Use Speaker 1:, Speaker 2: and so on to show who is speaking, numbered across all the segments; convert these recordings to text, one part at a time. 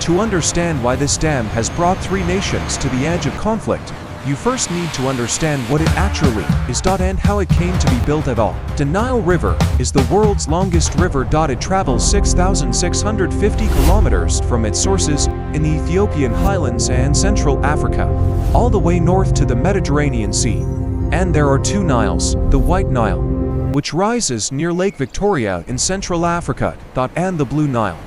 Speaker 1: To understand why this dam has brought three nations to the edge of conflict, you first need to understand what it actually is and how it came to be built at all. The Nile River is the world's longest river. It travels 6,650 kilometers from its sources in the Ethiopian highlands and Central Africa, all the way north to the Mediterranean Sea. And there are two Niles, the White Nile, which rises near Lake Victoria in Central Africa, and the Blue Nile,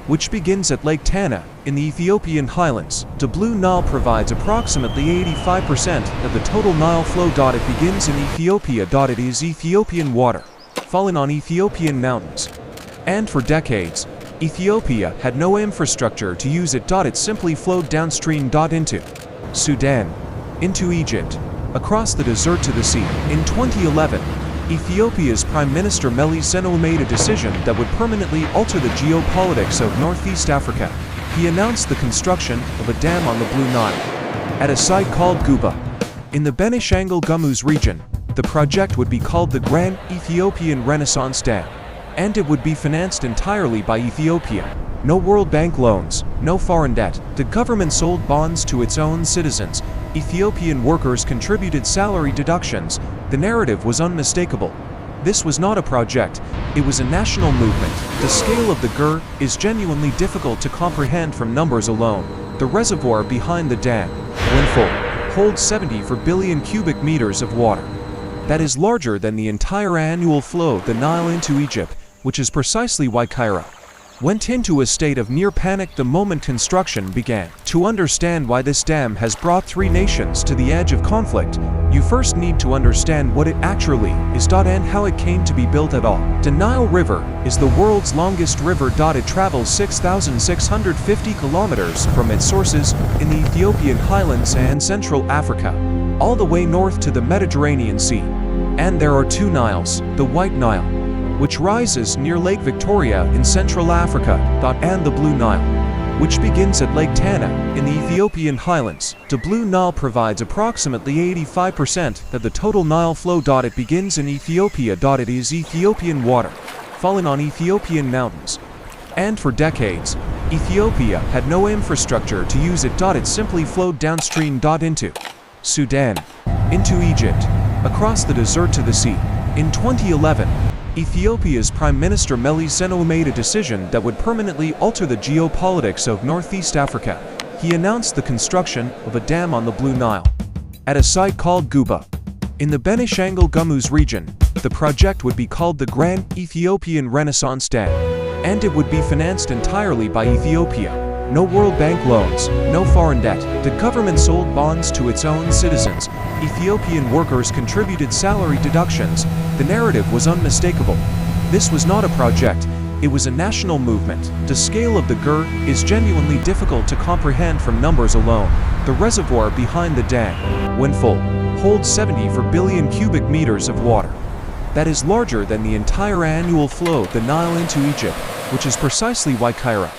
Speaker 1: which begins at Lake Tana in the Ethiopian highlands. The Blue Nile provides approximately 85% of the total Nile flow. It begins in Ethiopia. It is Ethiopian water, falling on Ethiopian mountains. And for decades, Ethiopia had no infrastructure to use it. It simply flowed downstream into Sudan, into Egypt, across the desert to the sea. In 2011, Ethiopia's Prime Minister Meles Zenawi made a decision that would permanently alter the geopolitics of Northeast Africa. He announced the construction of a dam on the Blue Nile at a site called Guba in the Benishangul Gumuz region. The project would be called the Grand Ethiopian Renaissance Dam, and it would be financed entirely by Ethiopia. No World Bank loans, no foreign debt. The government sold bonds to its own citizens. Ethiopian workers contributed salary deductions. The narrative was unmistakable. This was not a project, it was a national movement. The scale of the GERD is genuinely difficult to comprehend from numbers alone. The reservoir behind the dam, when full, holds 74 billion cubic meters of water. That is larger than the entire annual flow of the Nile into Egypt, which is precisely why Cairo went into a state of near panic the moment construction began. To understand why this dam has brought three nations to the edge of conflict, you first need to understand what it actually is and how it came to be built at all. The Nile River is the world's longest river. It travels 6,650 kilometers from its sources in the Ethiopian highlands and Central Africa, all the way north to the Mediterranean Sea. And there are two Niles, the White Nile, which rises near Lake Victoria in Central Africa, and the Blue Nile, which begins at Lake Tana in the Ethiopian highlands. The Blue Nile provides approximately 85% of the total Nile flow. It begins in Ethiopia. It is Ethiopian water, falling on Ethiopian mountains. And for decades, Ethiopia had no infrastructure to use it. It simply flowed downstream into Sudan, into Egypt, across the desert to the sea. In 2011, Ethiopia's Prime Minister Meles Zenawi made a decision that would permanently alter the geopolitics of Northeast Africa. He announced the construction of a dam on the Blue Nile at a site called Guba in the Benishangul Gumuz region. The project would be called the Grand Ethiopian Renaissance Dam, and it would be financed entirely by Ethiopia. No World Bank loans, no foreign debt. The government sold bonds to its own citizens. Ethiopian workers contributed salary deductions. The narrative was unmistakable. This was not a project, it was a national movement. The scale of the GERD is genuinely difficult to comprehend from numbers alone. The reservoir behind the dam, when full, holds 74 billion cubic meters of water. That is larger than the entire annual flow of the Nile into Egypt, which is precisely why Cairo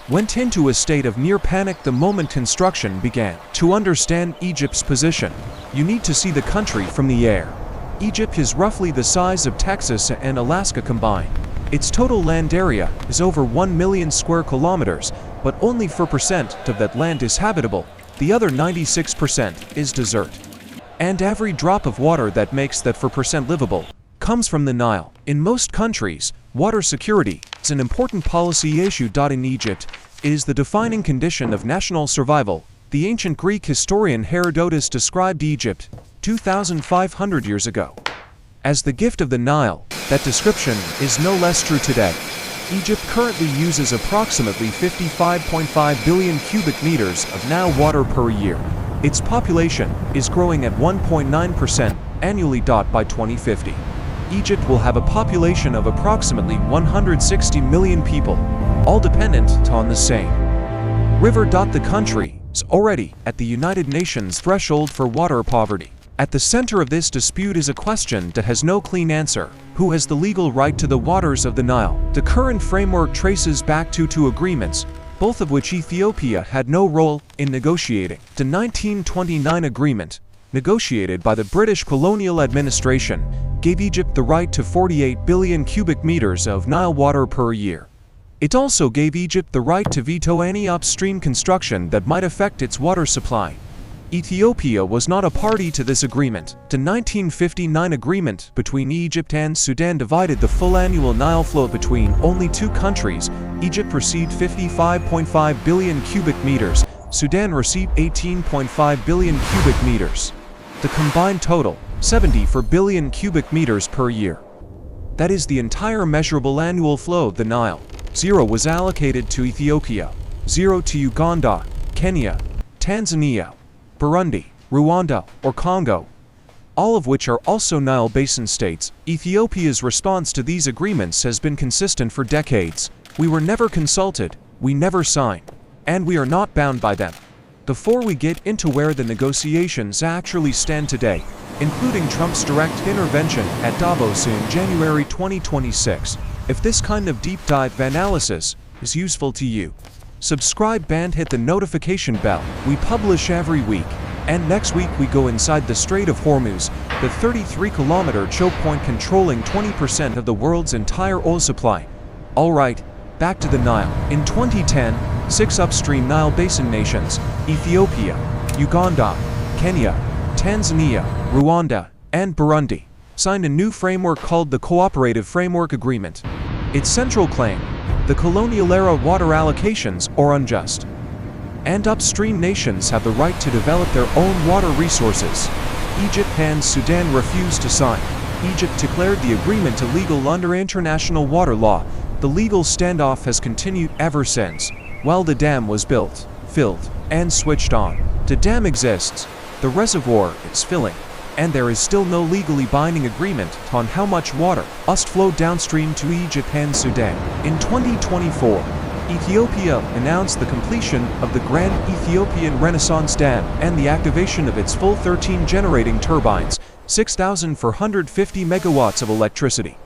Speaker 1: went into a state of near panic the moment construction began. To understand Egypt's position, you need to see the country from the air. Egypt is roughly the size of Texas and Alaska combined. Its total land area is over 1 million square kilometers, but only 4% of that land is habitable. The other 96% is desert. And every drop of water that makes that 4% livable comes from the Nile. In most countries, water security is an important policy issue. In Egypt, it is the defining condition of national survival. The ancient Greek historian Herodotus described Egypt 2,500 years ago as the gift of the Nile. That description is no less true today. Egypt currently uses approximately 55.5 billion cubic meters of Nile water per year. Its population is growing at 1.9% annually. By 2050, Egypt will have a population of approximately 160 million people, all dependent on the same river. The country is already at the United Nations threshold for water poverty. At the center of this dispute is a question that has no clean answer: who has the legal right to the waters of the Nile? The current framework traces back to two agreements, both of which Ethiopia had no role in negotiating. The 1929 agreement, negotiated by the British colonial administration, gave Egypt the right to 48 billion cubic meters of Nile water per year. It also gave Egypt the right to veto any upstream construction that might affect its water supply. Ethiopia was not a party to this agreement. The 1959 agreement between Egypt and Sudan divided the full annual Nile flow between only two countries. Egypt received 55.5 billion cubic meters, Sudan received 18.5 billion cubic meters. The combined total, 74 billion cubic meters per year. That is the entire measurable annual flow of the Nile. 0 was allocated to Ethiopia, 0 to Uganda, Kenya, Tanzania, Burundi, Rwanda, or Congo, all of which are also Nile Basin states. Ethiopia's response to these agreements has been consistent for decades. We were never consulted, we never signed, and we are not bound by them. Before we get into where the negotiations actually stand today, including Trump's direct intervention at Davos in January 2026, if this kind of deep dive analysis is useful to you, subscribe and hit the notification bell. We publish every week, and next week we go inside the Strait of Hormuz, the 33-kilometer choke point controlling 20% of the world's entire oil supply. Alright, back to the Nile. In 2010, 6 upstream Nile Basin nations, Ethiopia, Uganda, Kenya, Tanzania, Rwanda, and Burundi, signed a new framework called the Cooperative Framework Agreement. Its central claim: the colonial-era water allocations are unjust, and upstream nations have the right to develop their own water resources. Egypt and Sudan refused to sign. Egypt declared the agreement illegal under international water law. The legal standoff has continued ever since. While the dam was built, filled, and switched on, the dam exists, the reservoir is filling, and there is still no legally binding agreement on how much water must flow downstream to Egypt and Sudan. In 2024, Ethiopia announced the completion of the Grand Ethiopian Renaissance Dam and the activation of its full 13 generating turbines, 6,450 megawatts of electricity.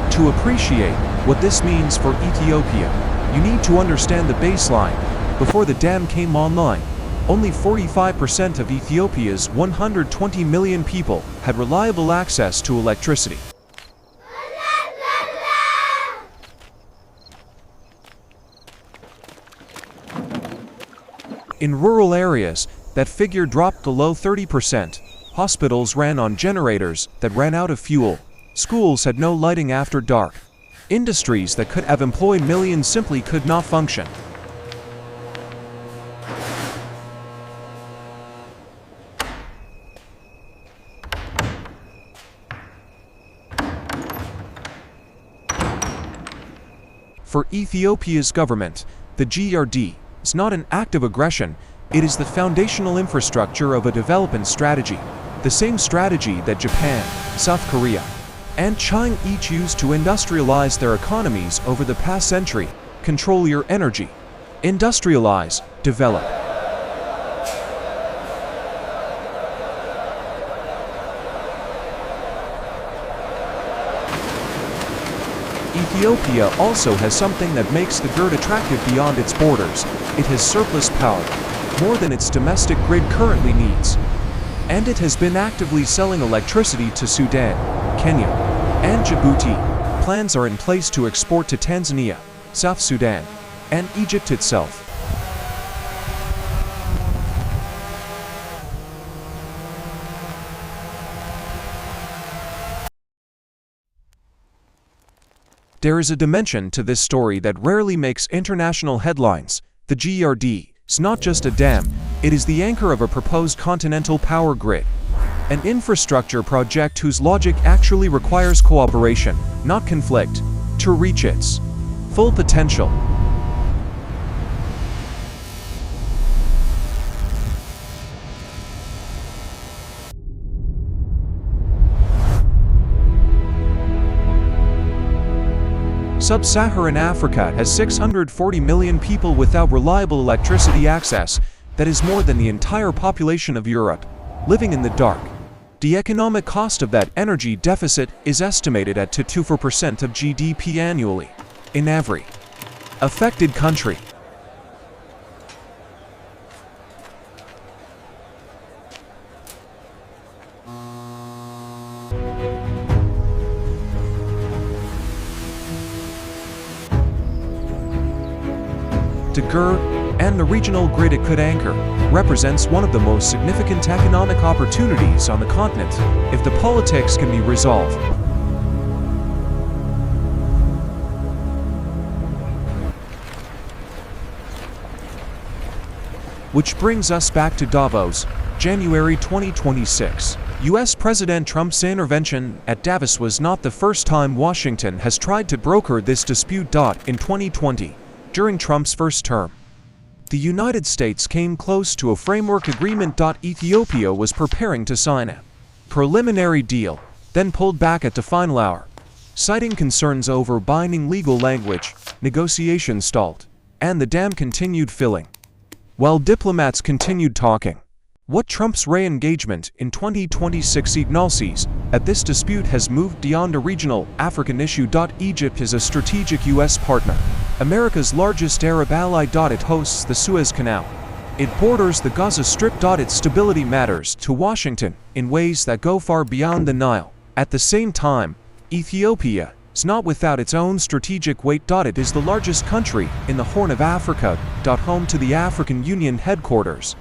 Speaker 1: To appreciate what this means for Ethiopia, you need to understand the baseline. Before the dam came online, only 45% of Ethiopia's 120 million people had reliable access to electricity. In rural areas, that figure dropped below 30%. Hospitals ran on generators that ran out of fuel. Schools had no lighting after dark. Industries that could have employed millions simply could not function. For Ethiopia's government, the GERD is not an act of aggression, it is the foundational infrastructure of a development strategy, the same strategy that Japan, South Korea, and China each used to industrialize their economies over the past century. Control your energy. Industrialize, develop. Ethiopia also has something that makes the GERD attractive beyond its borders. It has surplus power, more than its domestic grid currently needs. And it has been actively selling electricity to Sudan, Kenya, and Djibouti. Plans are in place to export to Tanzania, South Sudan, and Egypt itself. There is a dimension to this story that rarely makes international headlines. The GERD is not just a dam, it is the anchor of a proposed continental power grid. An infrastructure project whose logic actually requires cooperation, not conflict, to reach its full potential. Sub-Saharan Africa has 640 million people without reliable electricity access. That is more than the entire population of Europe, living in the dark. The economic cost of that energy deficit is estimated at 2% of GDP annually, in every affected country. to GERD, and the regional grid it could anchor, represents one of the most significant economic opportunities on the continent, if the politics can be resolved. Which brings us back to Davos, January 2026. US President Trump's intervention at Davos was not the first time Washington has tried to broker this dispute. In 2020, during Trump's first term, the United States came close to a framework agreement. Ethiopia was preparing to sign a preliminary deal, then pulled back at the final hour, citing concerns over binding legal language. Negotiations stalled, and the dam continued filling, while diplomats continued talking. What Trump's re-engagement in 2026 acknowledges at this dispute has moved beyond a regional African issue. Egypt is a strategic US partner, America's largest Arab ally. It hosts the Suez Canal. It borders the Gaza Strip. Its stability matters to Washington in ways that go far beyond the Nile. At the same time, Ethiopia is not without its own strategic weight. It is the largest country in the Horn of Africa, home to the African Union headquarters.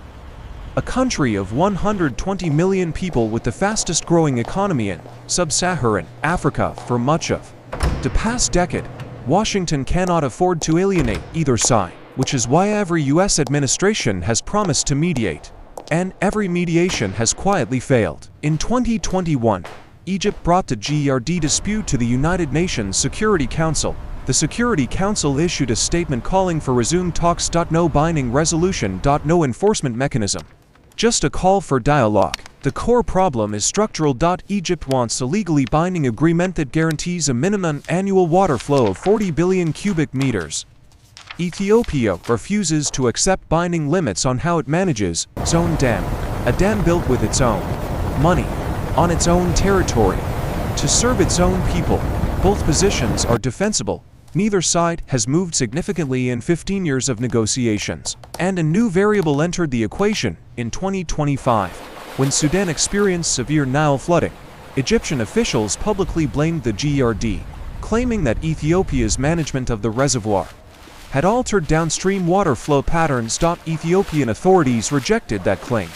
Speaker 1: A country of 120 million people with the fastest growing economy in sub-Saharan Africa for much of the past decade. Washington cannot afford to alienate either side, which is why every US administration has promised to mediate, and every mediation has quietly failed. In 2021, Egypt brought the GERD dispute to the United Nations Security Council. The Security Council issued a statement calling for resumed talks. No binding resolution. No enforcement mechanism. Just a call for dialogue. The core problem is structural. Egypt wants a legally binding agreement that guarantees a minimum annual water flow of 40 billion cubic meters. Ethiopia refuses to accept binding limits on how it manages its own dam, a dam built with its own money, on its own territory, to serve its own people. Both positions are defensible. Neither side has moved significantly in 15 years of negotiations, and a new variable entered the equation in 2025. When Sudan experienced severe Nile flooding, Egyptian officials publicly blamed the GERD, claiming that Ethiopia's management of the reservoir had altered downstream water flow patterns. Ethiopian authorities rejected that claim,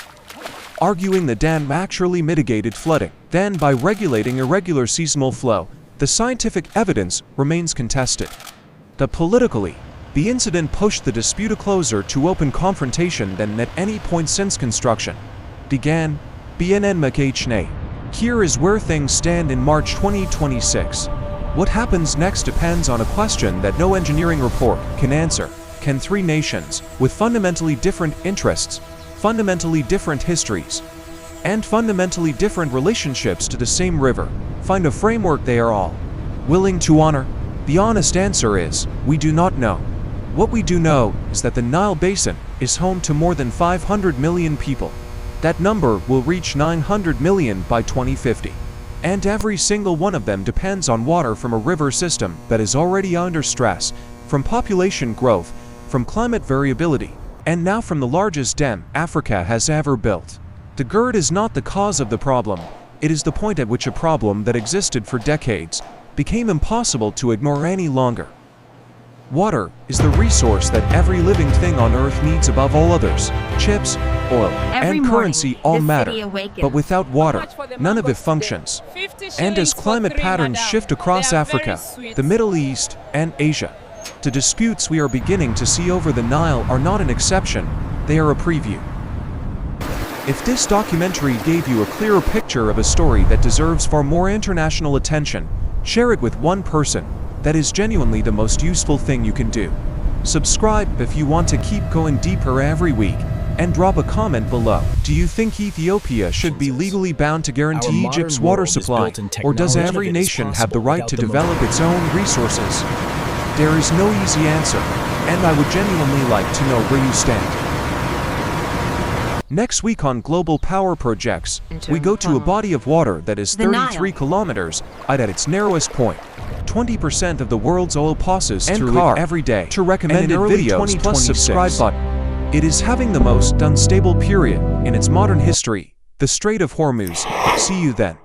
Speaker 1: arguing the dam actually mitigated flooding. Then, by regulating irregular seasonal flow, the scientific evidence remains contested. Politically, the incident pushed the dispute closer to open confrontation than at any point since construction began. BNN Makachne. Here is where things stand in March 2026. What happens next depends on a question that no engineering report can answer. Can three nations, with fundamentally different interests, fundamentally different histories, and fundamentally different relationships to the same river, find a framework they are all willing to honor? The honest answer is, we do not know. What we do know is that the Nile Basin is home to more than 500 million people. That number will reach 900 million by 2050. And every single one of them depends on water from a river system that is already under stress, from population growth, from climate variability, and now from the largest dam Africa has ever built. The GERD is not the cause of the problem. It is the point at which a problem that existed for decades became impossible to ignore any longer. Water is the resource that every living thing on Earth needs above all others. Chips, oil, and currency all matter, but without water, none of it functions. And as climate patterns shift across Africa, the Middle East, and Asia, the disputes we are beginning to see over the Nile are not an exception, they are a preview. If this documentary gave you a clearer picture of a story that deserves far more international attention, share it with one person. That is genuinely the most useful thing you can do. Subscribe if you want to keep going deeper every week, and drop a comment below. Do you think Ethiopia should be legally bound to guarantee Egypt's water supply, or does every nation have the right to develop its own resources? There is no easy answer, and I would genuinely like to know where you stand. Next week on Global Power Projects, we go to a body of water that is 33 kilometers wide at its narrowest point. 20% of the world's oil passes through it every day. To recommended videos plus subscribe button. It is having the most unstable period in its modern history, the Strait of Hormuz. See you then.